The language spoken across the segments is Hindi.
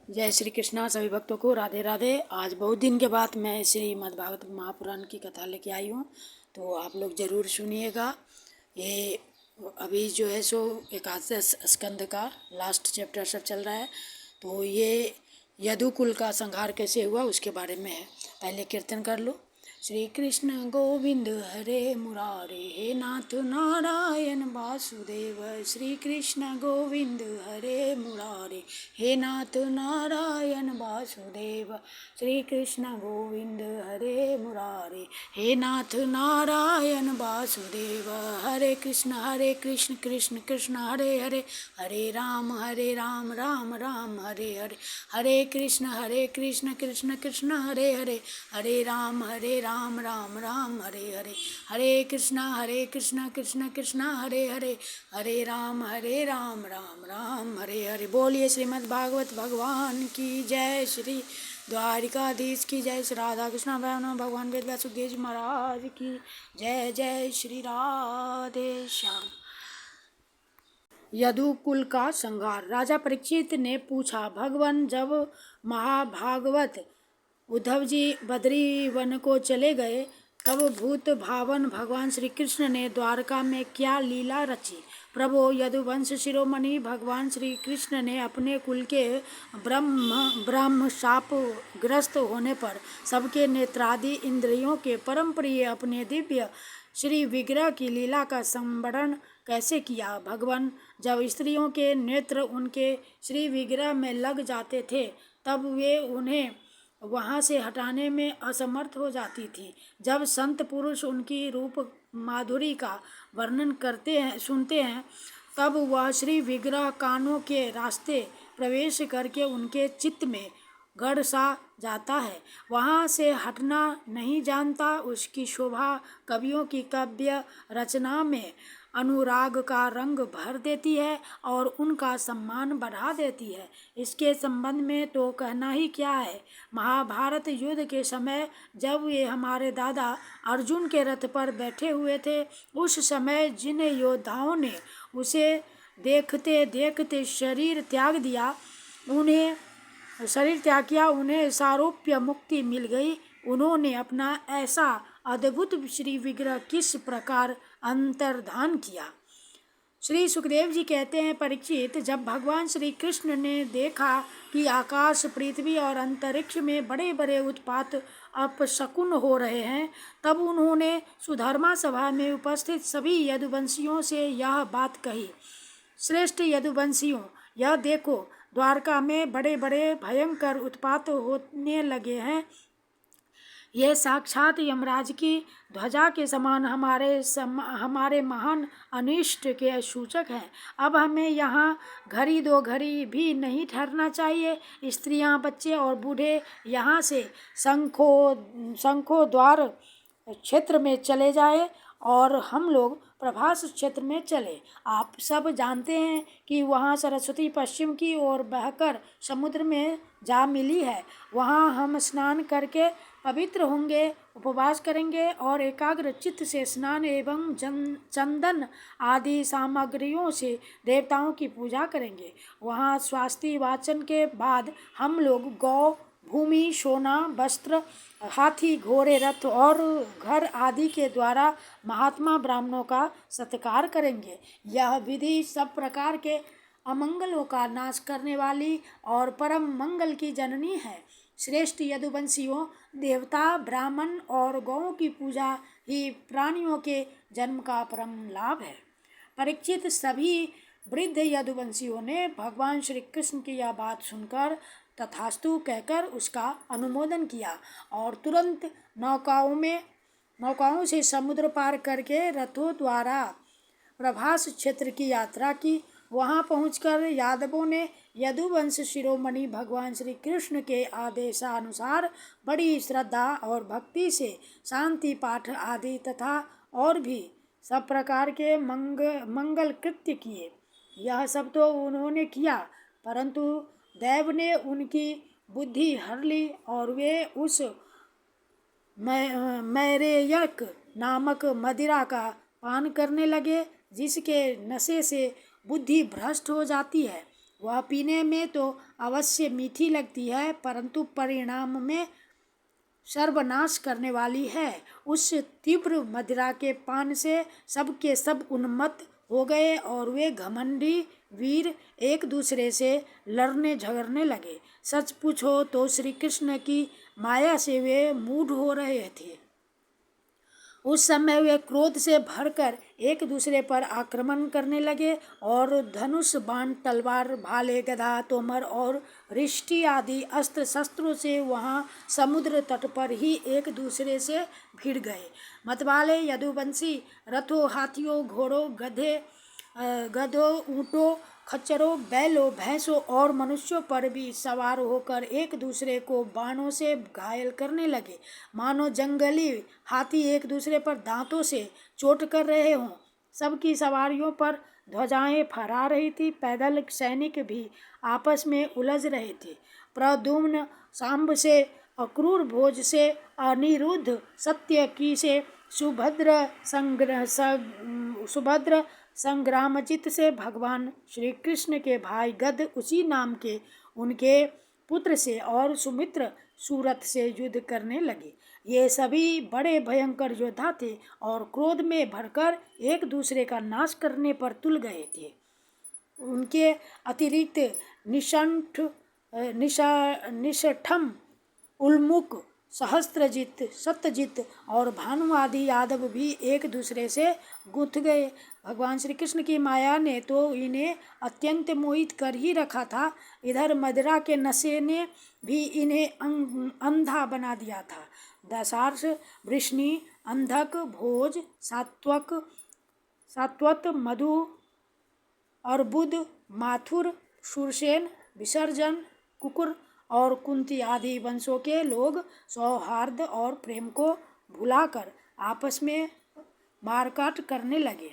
जय श्री कृष्णा। सभी भक्तों को राधे राधे। आज बहुत दिन के बाद मैं श्रीमद्भागवत महापुराण की कथा लेके आई हूँ, तो आप लोग ज़रूर सुनिएगा। ये अभी जो है सो एकादश स्कंद का लास्ट चैप्टर सब चल रहा है। तो ये यदुकुल का संहार कैसे हुआ उसके बारे में है। पहले कीर्तन कर लो। श्री कृष्ण गोविंद हरे मुरारे, हे नाथ नारायण वासुदेव। श्री कृष्ण गोविंद हरे मुरारे, हे नाथ नारायण वासुदेव। श्री कृष्ण गोविंद हरे मुरारे, हे नाथ नारायण वासुदेव। हरे कृष्ण कृष्ण कृष्ण हरे हरे, हरे राम राम राम हरे हरे। हरे कृष्ण कृष्ण कृष्ण हरे हरे, हरे राम राम हरे हरे। हरे कृष्ण कृष्ण कृष्ण हरे हरे, हरे राम राम हरे हरे। बोलिए श्रीमद् भागवत भगवान की जय। श्री द्वारिकाधीश की जय। श्री राधा कृष्ण भगवान वेद व्यास सुखदेव जी महाराज की जय। जय श्री राधे श्याम। यदुकुल का संहार। राजा परीक्षित ने पूछा, भगवान जब महाभागवत उद्धव जी बद्री वन को चले गए तब भूत भावन भगवान श्री कृष्ण ने द्वारका में क्या लीला रची। प्रभु, यदुवंश शिरोमणि भगवान श्री कृष्ण ने अपने कुल के ब्रह्म शाप ग्रस्त होने पर सबके नेत्रादि इंद्रियों के परम प्रिय अपने दिव्य श्री विग्रह की लीला का संवरण कैसे किया। भगवान, जब स्त्रियों के नेत्र उनके श्री विग्रह में लग जाते थे तब वे उन्हें वहाँ से हटाने में असमर्थ हो जाती थी। जब संत पुरुष उनकी रूप माधुरी का वर्णन करते हैं सुनते हैं तब वह श्री विग्रह कानों के रास्ते प्रवेश करके उनके चित्त में गड़ सा जाता है, वहाँ से हटना नहीं जानता। उसकी शोभा कवियों की काव्य रचना में अनुराग का रंग भर देती है और उनका सम्मान बढ़ा देती है। इसके संबंध में तो कहना ही क्या है। महाभारत युद्ध के समय जब ये हमारे दादा अर्जुन के रथ पर बैठे हुए थे, उस समय जिन योद्धाओं ने उसे देखते देखते शरीर त्याग किया, उन्हें सारूप्य मुक्ति मिल गई। उन्होंने अपना ऐसा अद्भुत श्री विग्रह किस प्रकार अंतर्धान किया। श्री सुखदेव जी कहते हैं, परीक्षित, जब भगवान श्री कृष्ण ने देखा कि आकाश, पृथ्वी और अंतरिक्ष में बड़े बड़े उत्पात अपशकुन हो रहे हैं, तब उन्होंने सुधर्मा सभा में उपस्थित सभी यदुवंशियों से यह बात कही। श्रेष्ठ यदुवंशियों, यह देखो, द्वारका में बड़े बड़े भयंकर उत्पात होने लगे हैं। यह साक्षात यमराज की ध्वजा के समान हमारे महान अनिष्ट के सूचक है। अब हमें यहाँ घड़ी दो घड़ी भी नहीं ठहरना चाहिए। स्त्रियाँ, बच्चे और बूढ़े यहाँ से शंखो द्वार क्षेत्र में चले जाए और हम लोग प्रभास क्षेत्र में चले। आप सब जानते हैं कि वहाँ सरस्वती पश्चिम की ओर बहकर समुद्र में जा मिली है। वहाँ हम स्नान करके पवित्र होंगे, उपवास करेंगे और एकाग्र चित्त से स्नान एवं चंदन आदि सामग्रियों से देवताओं की पूजा करेंगे। वहाँ स्वास्ति वाचन के बाद हम लोग गौ, भूमि, सोना, वस्त्र, हाथी, घोड़े, रथ और घर आदि के द्वारा महात्मा ब्राह्मणों का सत्कार करेंगे। यह विधि सब प्रकार के अमंगलों का नाश करने वाली और परम मंगल की जननी है। श्रेष्ठ यदुवंशियों, देवता, ब्राह्मण और गौओं की पूजा ही प्राणियों के जन्म का परम लाभ है। परीक्षित, सभी वृद्ध यदुवंशियों ने भगवान श्री कृष्ण की यह बात सुनकर तथास्तु कहकर उसका अनुमोदन किया और तुरंत नौकाओं से समुद्र पार करके रथों द्वारा प्रभास क्षेत्र की यात्रा की। वहां पहुंचकर यादवों ने यदुवंश शिरोमणि भगवान श्री कृष्ण के आदेशानुसार बड़ी श्रद्धा और भक्ति से शांति पाठ आदि तथा और भी सब प्रकार के मंगल कृत्य किए। यह सब तो उन्होंने किया, परंतु देव ने उनकी बुद्धि हर ली और वे उस मैरेयक नामक मदिरा का पान करने लगे, जिसके नशे से बुद्धि भ्रष्ट हो जाती है। वह पीने में तो अवश्य मीठी लगती है, परंतु परिणाम में सर्वनाश करने वाली है। उस तीव्र मदिरा के पान से सब के सब उन्मत्त हो गए और वे घमंडी वीर एक दूसरे से लड़ने झगड़ने लगे। सच पूछो तो श्री कृष्ण की माया से वे मूढ़ हो रहे थे। उस समय वे क्रोध से भरकर एक दूसरे पर आक्रमण करने लगे और धनुष, बाण, तलवार, भाले, गदा, तोमर और रिष्टि आदि अस्त्र शस्त्रों से वहां समुद्र तट पर ही एक दूसरे से भिड़ गए। मतवाले, यदुवंशी रथों, हाथियों, घोड़ों, गधों, ऊँटों, खच्चरों, बैलों, भैंसों और मनुष्यों पर भी सवार होकर एक दूसरे को बाणों से घायल करने लगे, मानो जंगली हाथी एक दूसरे पर दांतों से चोट कर रहे हों। सबकी सवारियों पर ध्वजाएं फहरा रही थी। पैदल सैनिक भी आपस में उलझ रहे थे। प्रद्युम्न सांब से, अक्रूर भोज से, अनिरुद्ध सत्यकी से, सुभद्र संग्रामजित से, भगवान श्री कृष्ण के भाई गद उसी नाम के उनके पुत्र से और सुमित्र सूरत से युद्ध करने लगे। ये सभी बड़े भयंकर योद्धा थे और क्रोध में भरकर एक दूसरे का नाश करने पर तुल गए थे। उनके अतिरिक्त निषठम, उल्मुक, सहस्त्रजित, सत्यजित और भानु आदि यादव भी एक दूसरे से गुंथ गए। भगवान श्री कृष्ण की माया ने तो इन्हें अत्यंत मोहित कर ही रखा था, इधर मदिरा के नशे ने भी इन्हें अंधा बना दिया था। दशार्ष, वृष्णि, अंधक, भोज, सात्वत, मधु, अर्बुद, माथुर, शूरसेन, विसर्जन, कुकुर और कुंती आदि वंशों के लोग सौहार्द और प्रेम को भुलाकर आपस में मारकाट करने लगे।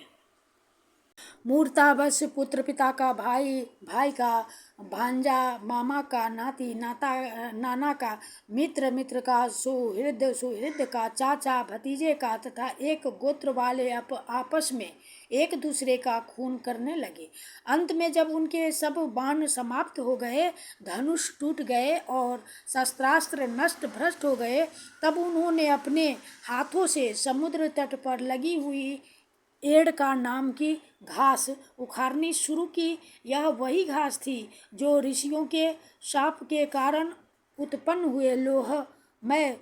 मूर्तावश पुत्र पिता का भाई, भाई का भांजा, मामा का नाती, नाना का मित्र, मित्र का सुहृद, सुहृद का चाचा, भतीजे का तथा एक गोत्र वाले आपस में एक दूसरे का खून करने लगे। अंत में जब उनके सब बाण समाप्त हो गए, धनुष टूट गए और शस्त्रास्त्र नष्ट भ्रष्ट हो गए, तब उन्होंने अपने हाथों से समुद्र तट पर लगी हुई एड़ का नाम की घास उखाड़नी शुरू की। यह वही घास थी जो ऋषियों के शाप के कारण उत्पन्न हुए लोहमय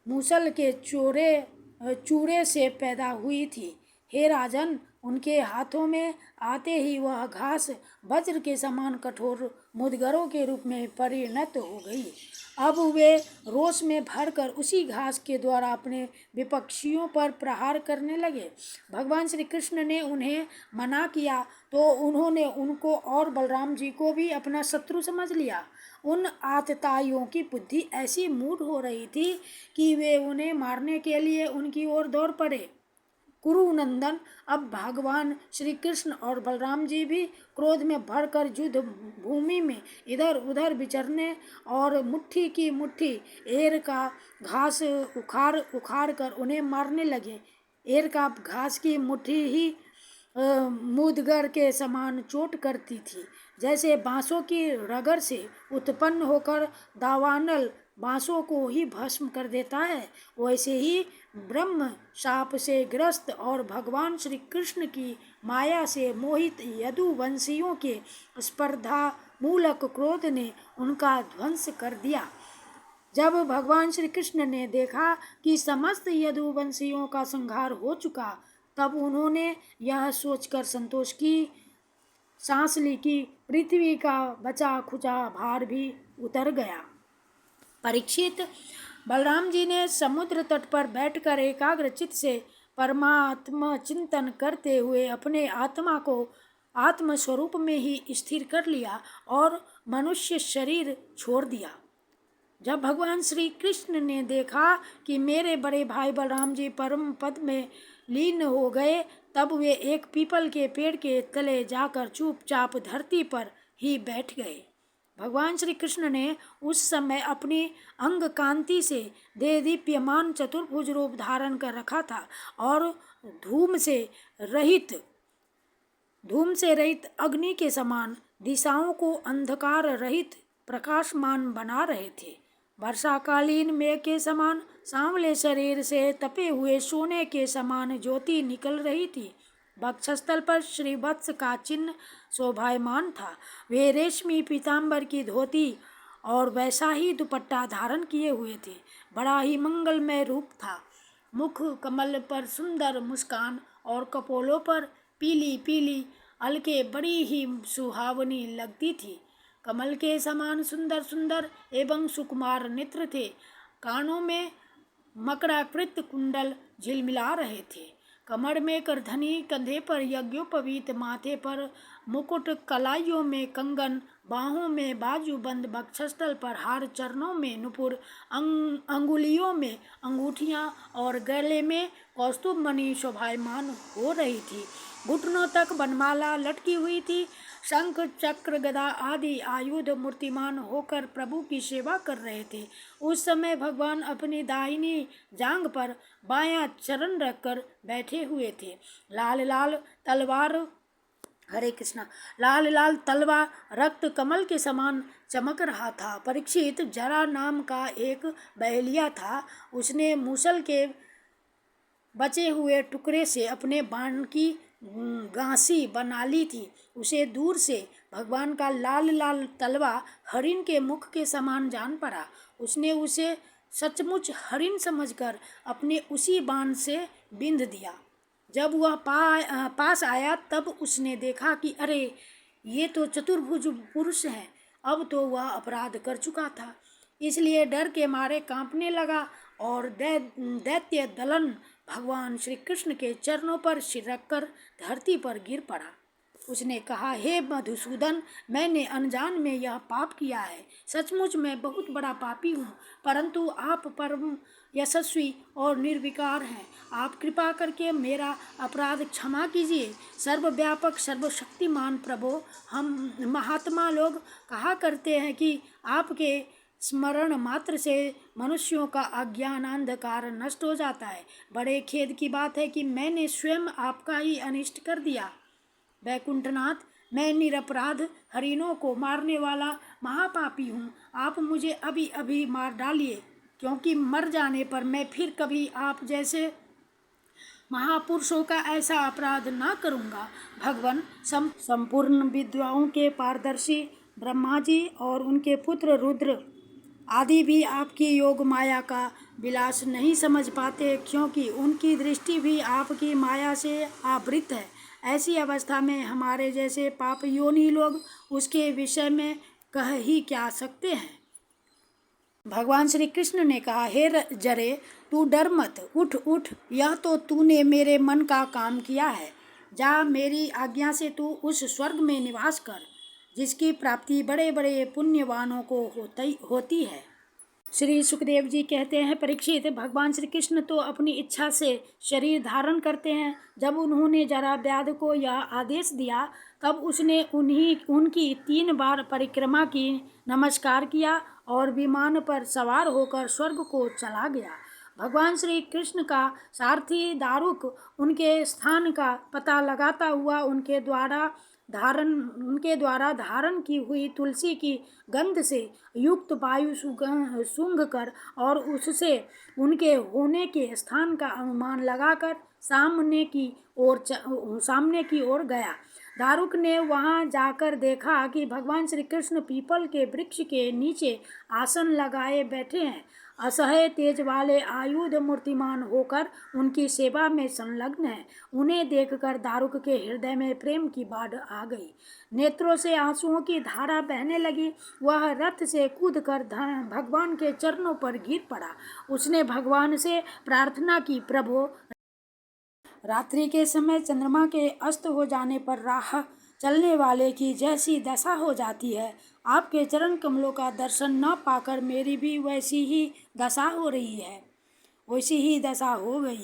मूसल के चूरे से पैदा हुई थी। हे राजन, उनके हाथों में आते ही वह घास वज्र के समान कठोर मुदगरों के रूप में परिणत हो गई। अब वे रोष में भरकर उसी घास के द्वारा अपने विपक्षियों पर प्रहार करने लगे। भगवान श्री कृष्ण ने उन्हें मना किया तो उन्होंने उनको और बलराम जी को भी अपना शत्रु समझ लिया। उन आतताइयों की बुद्धि ऐसी मूढ़ हो रही थी कि वे उन्हें मारने के लिए उनकी ओर दौड़ पड़े। कुरुनंदन, अब भगवान श्री कृष्ण और बलराम जी भी क्रोध में भरकर युद्ध भूमि में इधर उधर विचरने और मुट्ठी की मुट्ठी एर का घास उखाड़ कर उन्हें मारने लगे। एर का घास की मुट्ठी ही मुदगर के समान चोट करती थी। जैसे बांसों की रगड़ से उत्पन्न होकर दावानल बांसों को ही भस्म कर देता है, वैसे ही ब्रह्म शाप से ग्रस्त और भगवान श्री कृष्ण की माया से मोहित यदुवंशियों के स्पर्धा मूलक क्रोध ने उनका ध्वंस कर दिया। जब भगवान श्री कृष्ण ने देखा कि समस्त यदुवंशियों का संहार हो चुका, तब उन्होंने यह सोचकर संतोष की सांस ली कि पृथ्वी का बचा खुचा भार भी उतर गया। परीक्षित, बलराम जी ने समुद्र तट पर बैठकर एकाग्रचित से परमात्मा चिंतन करते हुए अपने आत्मा को आत्म स्वरूप में ही स्थिर कर लिया और मनुष्य शरीर छोड़ दिया। जब भगवान श्री कृष्ण ने देखा कि मेरे बड़े भाई बलराम जी परम पद में लीन हो गए, तब वे एक पीपल के पेड़ के तले जाकर चुपचाप धरती पर ही बैठ गए। भगवान श्री कृष्ण ने उस समय अपनी अंग कांति से देदीप्यमान चतुर्भुज रूप धारण कर रखा था और धूम से रहित धूम से रहित अग्नि के समान दिशाओं को अंधकार रहित प्रकाशमान बना रहे थे। वर्षाकालीन मेघ के समान सांवले शरीर से तपे हुए सोने के समान ज्योति निकल रही थी। वक्षस्थल पर श्रीवत्स का चिन्ह शोभायमान था। वे रेशमी पीताम्बर की धोती और वैसा ही दुपट्टा धारण किए हुए थे। बड़ा ही मंगलमय रूप था। मुख कमल पर सुंदर मुस्कान और कपोलों पर पीली पीली अलके बड़ी ही सुहावनी लगती थी। कमल के समान सुंदर सुंदर एवं सुकुमार नेत्र थे। कानों में मकराकृत कुंडल झिलमिला रहे थे। कमर में करधनी, कंधे पर यज्ञोपवीत, माथे पर मुकुट, कलाइयों में कंगन, बाहों में बाजूबंद, वक्षस्थल पर हार, चरणों में नुपुर, अंगुलियों में अंगूठियां और गले में कौस्तुभ मणि शोभायमान हो रही थी। घुटनों तक वनमाला लटकी हुई थी। शंख, चक्र, गदा आदि आयुध मूर्तिमान होकर प्रभु की सेवा कर रहे थे। उस समय भगवान अपनी दाहिनी जांघ पर बायां चरण रखकर बैठे हुए थे। लाल लाल तलवार हरे कृष्णा लाल लाल तलवा रक्त कमल के समान चमक रहा था। परीक्षित जरा नाम का एक बहेलिया था। उसने मूसल के बचे हुए टुकड़े से अपने बाण की गांसी बना ली थी। उसे दूर से भगवान का लाल लाल तलवा हरिण के मुख के समान जान पड़ा। उसने उसे सचमुच हरिण समझकर अपने उसी बाण से बिंध दिया। जब वह पास आया तब उसने देखा कि अरे, ये तो चतुर्भुज पुरुष है। अब तो वह अपराध कर चुका था, इसलिए डर के मारे कांपने लगा और दैत्य दलन भगवान श्री कृष्ण के चरणों पर सिर रखकर धरती पर गिर पड़ा। उसने कहा, हे मधुसूदन, मैंने अनजान में यह पाप किया है। सचमुच मैं बहुत बड़ा पापी हूँ, परंतु आप परम यशस्वी और निर्विकार हैं। आप कृपा करके मेरा अपराध क्षमा कीजिए। सर्वव्यापक सर्वशक्तिमान प्रभो, हम महात्मा लोग कहा करते हैं कि आपके स्मरण मात्र से मनुष्यों का अज्ञान अंधकार नष्ट हो जाता है। बड़े खेद की बात है कि मैंने स्वयं आपका ही अनिष्ट कर दिया। वैकुंठनाथ, मैं निरपराध हरिणों को मारने वाला महापापी हूँ। आप मुझे अभी अभी मार डालिए, क्योंकि मर जाने पर मैं फिर कभी आप जैसे महापुरुषों का ऐसा अपराध ना करूँगा। भगवान, संपूर्ण विद्याओं के पारदर्शी ब्रह्मा जी और उनके पुत्र रुद्र आदि भी आपकी योग माया का विलास नहीं समझ पाते, क्योंकि उनकी दृष्टि भी आपकी माया से आवृत है। ऐसी अवस्था में हमारे जैसे पाप योनि लोग उसके विषय में कह ही क्या सकते हैं। भगवान श्री कृष्ण ने कहा, हे जरे, तू डर मत, उठ उठ, यह तो तूने मेरे मन का काम किया है। जा, मेरी आज्ञा से तू उस स्वर्ग में निवास कर जिसकी प्राप्ति बड़े बड़े पुण्यवानों को होती है। श्री सुखदेव जी कहते हैं, परीक्षित, भगवान श्री कृष्ण तो अपनी इच्छा से शरीर धारण करते हैं। जब उन्होंने जरा व्याध को यह आदेश दिया तब उसने उनकी 3 बार परिक्रमा की, नमस्कार किया और विमान पर सवार होकर स्वर्ग को चला गया। भगवान श्री कृष्ण का सारथी दारुक उनके स्थान का पता लगाता हुआ उनके द्वारा धारण की हुई तुलसी की गंध से युक्त वायु सूंघ कर और उससे उनके होने के स्थान का अनुमान लगाकर सामने की ओर गया। दारुक ने वहां जाकर देखा कि भगवान श्री कृष्ण पीपल के वृक्ष के नीचे आसन लगाए बैठे हैं। असह्य तेज वाले आयुध मूर्तिमान होकर उनकी सेवा में संलग्न है। उन्हें देखकर दारुक के हृदय में प्रेम की बाढ़ आ गई। नेत्रों से आंसुओं की धारा बहने लगी। वह रथ से कूदकर भगवान के चरणों पर गिर पड़ा। उसने भगवान से प्रार्थना की, प्रभु, रात्रि के समय चंद्रमा के अस्त हो जाने पर राह चलने वाले की जैसी दशा हो जाती है, आपके चरण कमलों का दर्शन न पाकर मेरी भी वैसी ही दशा हो गई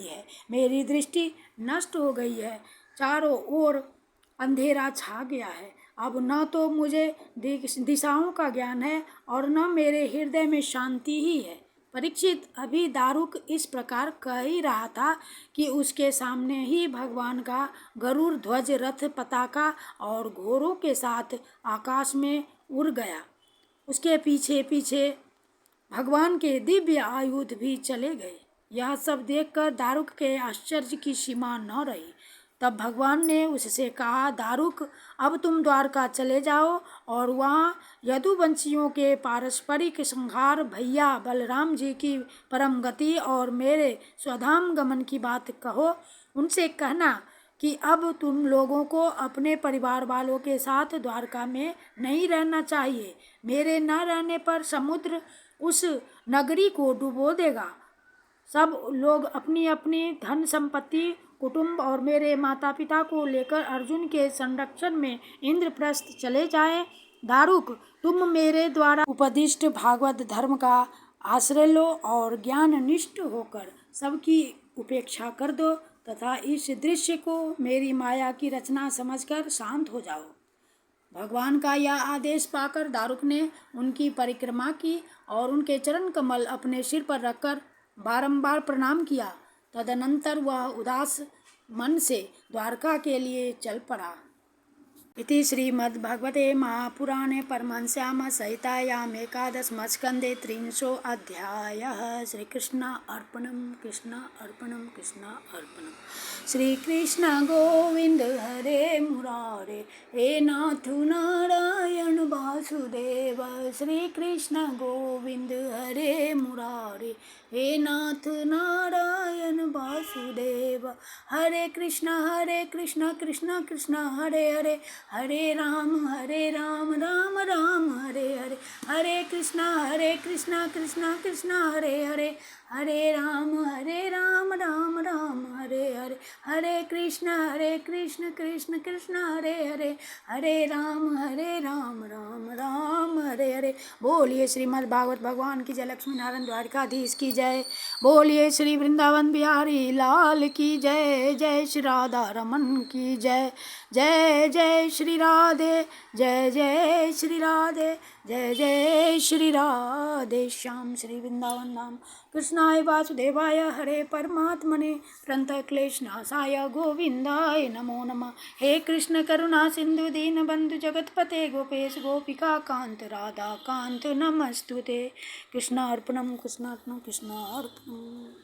है। मेरी दृष्टि नष्ट हो गई है। चारों ओर अंधेरा छा गया है। अब न तो मुझे दिशाओं का ज्ञान है और न मेरे हृदय में शांति ही है। परीक्षित, अभी दारुक इस प्रकार कह ही रहा था कि उसके सामने ही भगवान का गरुड़ ध्वज रथ पताका और घोड़ों के साथ आकाश में उड़ गया। उसके पीछे पीछे भगवान के दिव्य आयुध भी चले गए। यह सब देखकर दारुक के आश्चर्य की सीमा न रही। तब भगवान ने उससे कहा, दारुक, अब तुम द्वारका चले जाओ और वहाँ यदुवंशियों के पारस्परिक संहार, भैया बलराम जी की परम गति और मेरे स्वधाम गमन की बात कहो। उनसे कहना कि अब तुम लोगों को अपने परिवार वालों के साथ द्वारका में नहीं रहना चाहिए। मेरे न रहने पर समुद्र उस नगरी को डुबो देगा। सब लोग अपनी अपनी धन संपत्ति, कुटुंब और मेरे माता पिता को लेकर अर्जुन के संरक्षण में इंद्रप्रस्थ चले जाएं। दारुक, तुम मेरे द्वारा उपदिष्ट भागवत धर्म का आश्रय लो और ज्ञान निष्ठ होकर सबकी उपेक्षा कर दो तथा इस दृश्य को मेरी माया की रचना समझकर शांत हो जाओ। भगवान का यह आदेश पाकर दारुक ने उनकी परिक्रमा की और उनके चरण कमल अपने सिर पर रखकर बारंबार प्रणाम किया। तदनंतर वह उदास मन से द्वारका के लिए चल पड़ा। इति श्रीमद्भगवते महापुराणे परमहंस्याम संहितायाम् एकादशस्कन्धे 300 श्रीकृष्ण अर्पणम्। श्रीकृष्ण गोविंद हरे मुरारे, हे नाथ नारायण वासुदेव। श्रीकृष्ण गोविंद हरे मुरारे, हे नाथ नारायण वासुदेव। हरे कृष्ण कृष्ण कृष्ण हरे हरे, हरे राम राम राम हरे हरे। हरे कृष्ण कृष्ण कृष्ण हरे हरे, हरे राम राम राम हरे हरे। हरे कृष्ण कृष्ण कृष्ण हरे हरे, हरे राम राम राम हरे हरे। बोलिए श्रीमद् भागवत भगवान की जय। लक्ष्मी नारायण द्वारकाधीश की जय। बोलिए श्री वृंदावन बिहारी लाल की जय। जय श्री राधा रमन की जय। जय जय श्री राधे, जय जय श्री राधे, जय जय श्री राधे श्याम। श्री वृंदावन धाम। कृष्णाय वासुदेवाय हरे परमात्मने प्रणत क्लेशनाशाय गोविंदाय नमो नमः। हे कृष्ण करुणा सिंधु दीन बंधु जगतपते गोपेश गोपिका कांत राधा कांत नमस्तुते। कृष्णार्पणम कृष्णार्पणम कृष्णार्पणम।